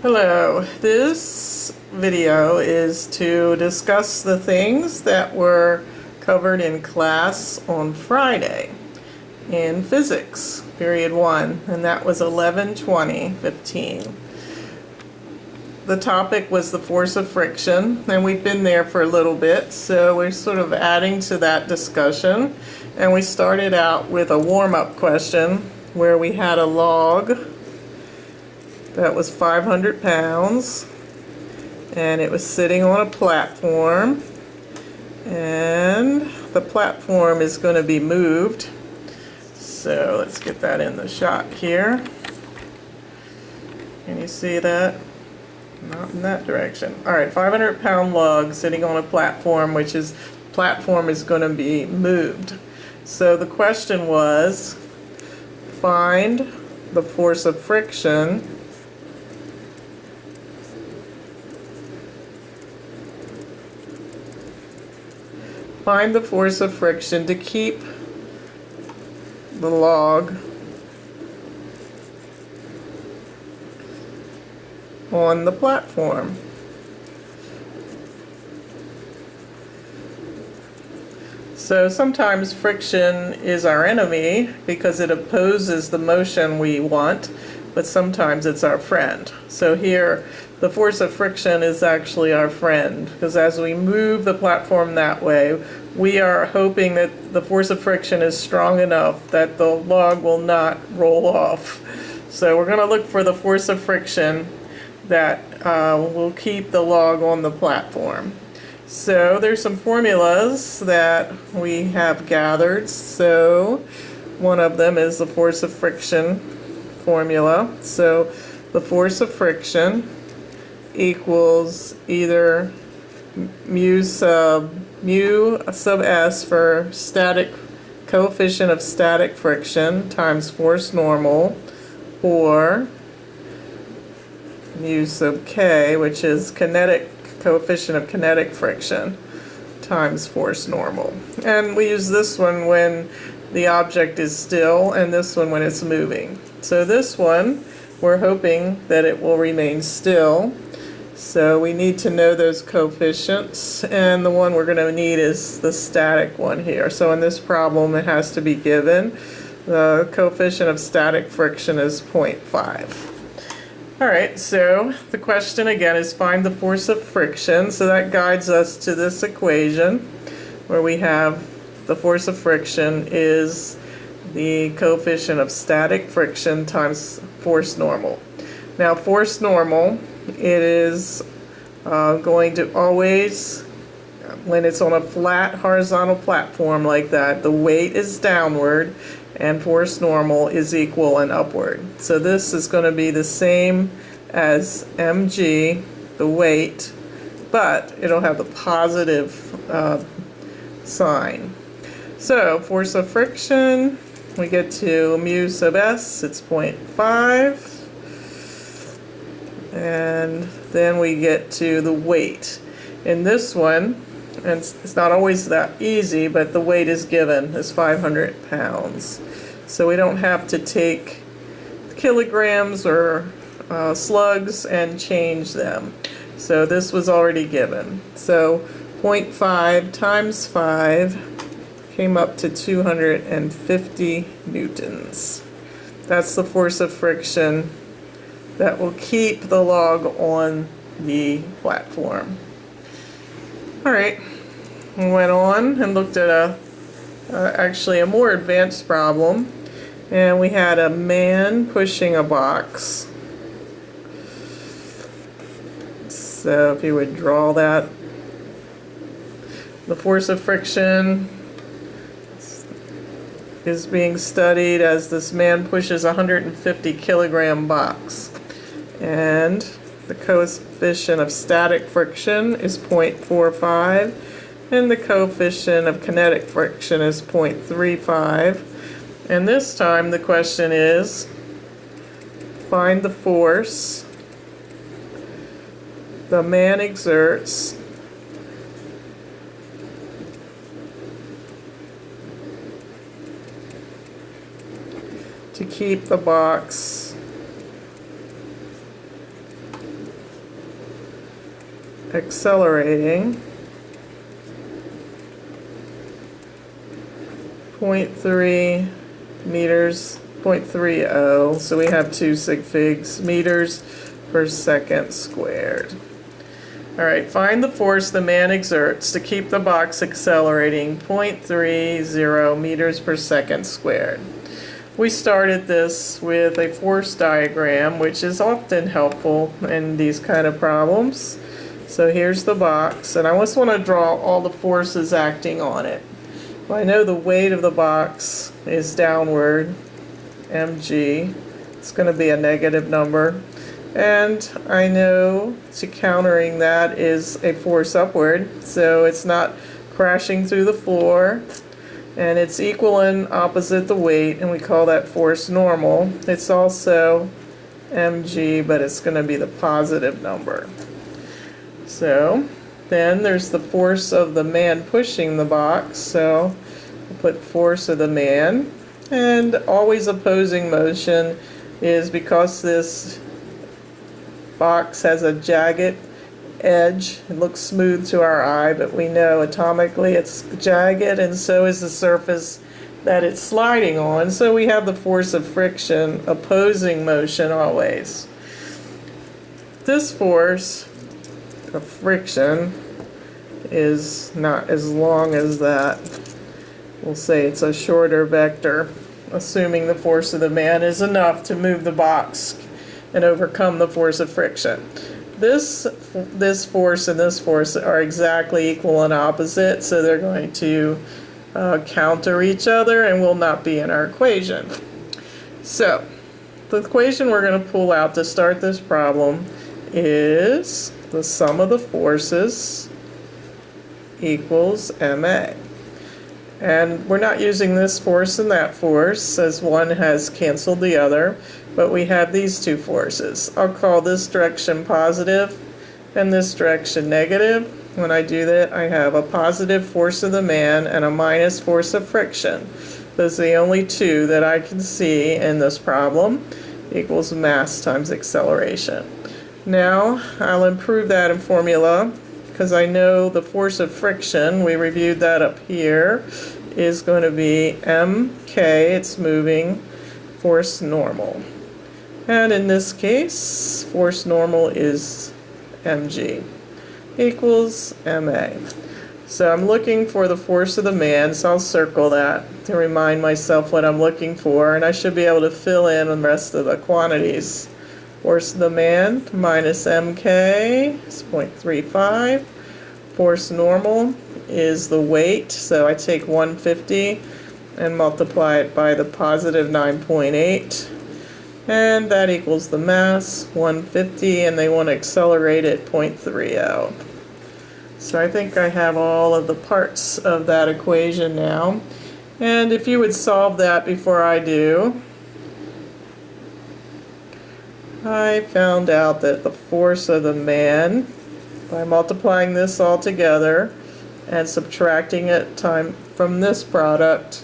Hello, this video is to discuss the things that were covered in class on Friday in physics, period 1, and that was 11/20/15. The topic was the force of friction, and we've been there for a little bit, so we're sort of adding to that discussion. And we started out with a warm-up question where we had a log that was 500 pounds, and it was sitting on a platform, and the platform is going to be moved. So let's get that in the shot here. Can you see that? Not in that direction. Alright, 500-pound log sitting on a platform, which is, platform is going to be moved. So the question was, find the force of friction to keep the log on the platform. So sometimes friction is our enemy because it opposes the motion we want, but sometimes it's our friend. So here, the force of friction is actually our friend, because as we move the platform that way, we are hoping that the force of friction is strong enough that the log will not roll off. So we're going to look for the force of friction that will keep the log on the platform. So there's some formulas that we have gathered. So one of them is the force of friction formula. So the force of friction equals either mu sub s for static coefficient of static friction times force normal, or mu sub k, which is coefficient of kinetic friction times force normal. And we use this one when the object is still, and this one when it's moving. So this one, we're hoping that it will remain still. So we need to know those coefficients, and the one we're going to need is the static one here. So in this problem, it has to be given. The coefficient of static friction is 0.5. Alright, so the question again is find the force of friction. So that guides us to this equation where we have the force of friction is the coefficient of static friction times force normal. Now force normal, it is going to always, when it's on a flat horizontal platform like that, the weight is downward and force normal is equal and upward. So this is going to be the same as mg, the weight, but it'll have the positive sign. So force of friction, we get to mu sub s, it's 0.5. And then we get to the weight. In this one, and it's not always that easy, but the weight is given as 500 pounds. So we don't have to take kilograms or slugs and change them. So this was already given. So 0.5 times 5 came up to 250 newtons. That's the force of friction that will keep the log on the platform. Alright, we went on and looked at actually a more advanced problem, and we had a man pushing a box. So if you would draw that, the force of friction is being studied as this man pushes a 150 kilogram box. And the coefficient of static friction is 0.45, and the coefficient of kinetic friction is 0.35. And this time the question is, find the force the man exerts to keep the box accelerating 0.3 meters, 0.30, so we have 2 sig figs, meters per second squared. All right, find the force the man exerts to keep the box accelerating 0.30 meters per second squared. We started this with a force diagram, which is often helpful in these kind of problems. So here's the box, and I just want to draw all the forces acting on it. Well, I know the weight of the box is downward, mg. It's going to be a negative number. And I know to countering that is a force upward, so it's not crashing through the floor. And it's equal and opposite the weight, and we call that force normal. It's also mg, but it's going to be the positive number. So then there's the force of the man pushing the box, so we'll put force of the man. And always opposing motion is because this box has a jagged edge. It looks smooth to our eye, but we know atomically it's jagged, and so is the surface that it's sliding on. So we have the force of friction opposing motion always. This force of friction is not as long as that. We'll say it's a shorter vector, assuming the force of the man is enough to move the box and overcome the force of friction. This force and this force are exactly equal and opposite, so they're going to counter each other and will not be in our equation. So the equation we're going to pull out to start this problem is the sum of the forces equals ma. And we're not using this force and that force, as one has canceled the other, but we have these two forces. I'll call this direction positive and this direction negative. When I do that, I have a positive force of the man and a minus force of friction. Those are the only two that I can see in this problem, equals mass times acceleration. Now I'll improve that in formula, because I know the force of friction, we reviewed that up here, is going to be mk, it's moving, force normal. And in this case, force normal is mg, equals ma. So I'm looking for the force of the man, so I'll circle that to remind myself what I'm looking for, and I should be able to fill in the rest of the quantities. Force of the man minus mk is 0.35. Force normal is the weight, so I take 150 and multiply it by the positive 9.8, and that equals the mass, 150, and they want to accelerate at 0.30. So I think I have all of the parts of that equation now, and if you would solve that before I do, I found out that the force of the man, by multiplying this all together and subtracting it time from this product,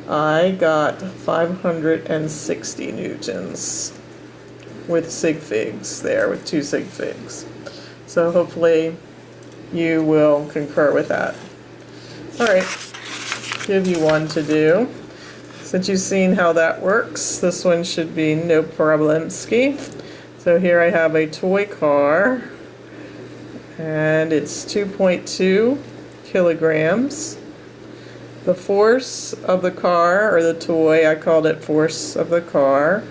I got 560 newtons with sig figs there, with 2 sig figs. So hopefully you will concur with that. All right, give you one to do. Since you've seen how that works, this one should be no problemski. So here I have a toy car, and it's 2.2 kilograms. The force of the car, or the toy, I called it force of the car,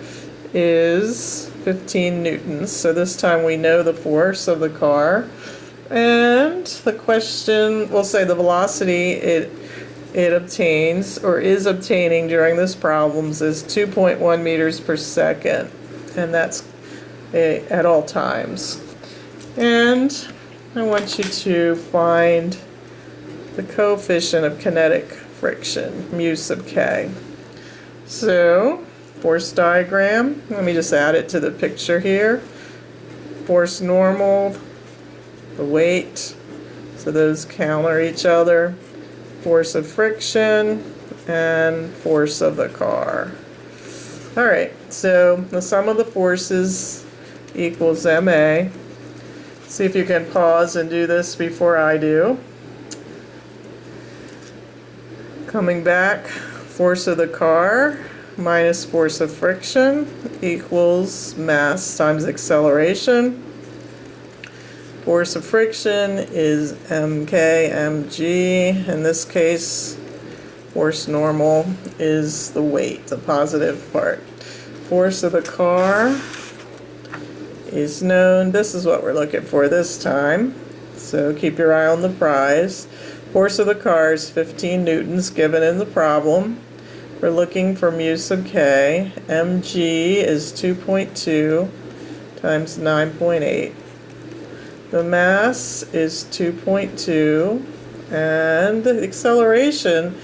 is 15 newtons. So this time we know the force of the car. And the question, we'll say the velocity it obtains, or is obtaining during this problem, is 2.1 meters per second. And that's at all times. And I want you to find the coefficient of kinetic friction, mu sub k. So, force diagram, let me just add it to the picture here. Force normal, the weight, so those counter each other. Force of friction, and force of the car. Alright, so the sum of the forces equals ma. See if you can pause and do this before I do. Coming back, force of the car minus force of friction equals mass times acceleration. Force of friction is mk mg. In this case, force normal is the weight, the positive part. Force of the car is known. This is what we're looking for this time. So keep your eye on the prize. Force of the car is 15 newtons given in the problem. We're looking for mu sub k. mg is 2.2 times 9.8. The mass is 2.2, and the acceleration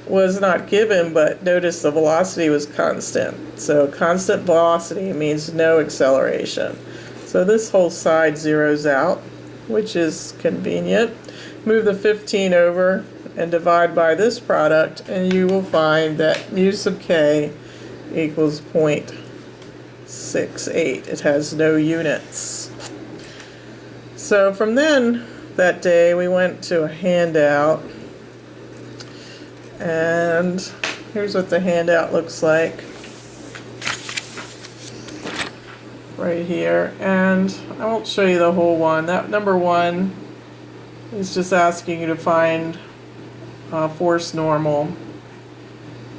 was not given, but notice the velocity was constant. So constant velocity means no acceleration. So this whole side zeroes out, which is convenient. Move the 15 over and divide by this product, and you will find that mu sub k equals 0.68. It has no units. So from then, that day, we went to a handout, and here's what the handout looks like right here. And I won't show you the whole one. That number one is just asking you to find force normal,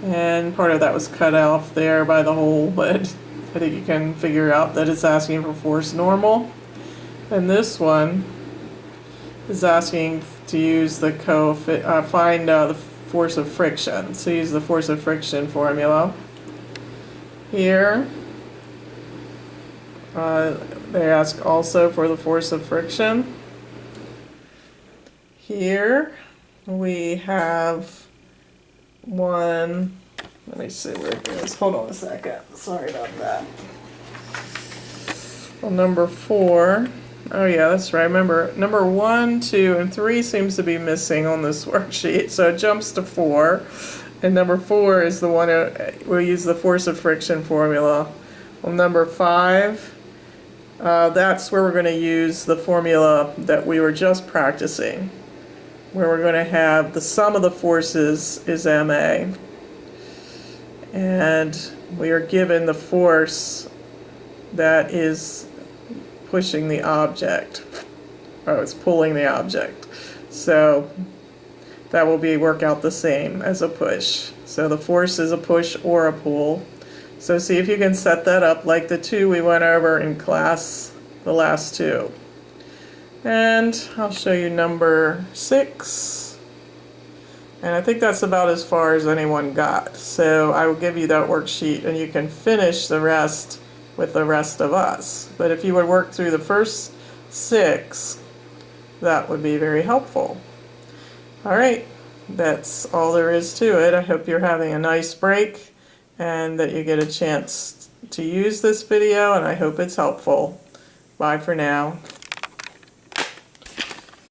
and part of that was cut off there by the hole, but I think you can figure out that it's asking for force normal. And this one is asking to use the find the force of friction. So use the force of friction formula. Here, they ask also for the force of friction. Here, we have one. Let me see where it is. Hold on a second. Sorry about that. Well, number 4. Oh yeah, that's right. Remember, number 1, 2, and 3 seems to be missing on this worksheet, so it jumps to 4. And number 4 is the one we'll use the force of friction formula. Well, number 5, that's where we're going to use the formula that we were just practicing, where we're going to have the sum of the forces is ma, and we are given the force that is pushing the object. Oh, it's pulling the object. So that will work out the same as a push. So the force is a push or a pull. So see if you can set that up like the 2 we went over in class, the last 2. And I'll show you number 6. And I think that's about as far as anyone got. So I will give you that worksheet and you can finish the rest with the rest of us. But if you would work through the first 6, that would be very helpful. All right, that's all there is to it. I hope you're having a nice break and that you get a chance to use this video, and I hope it's helpful. Bye for now.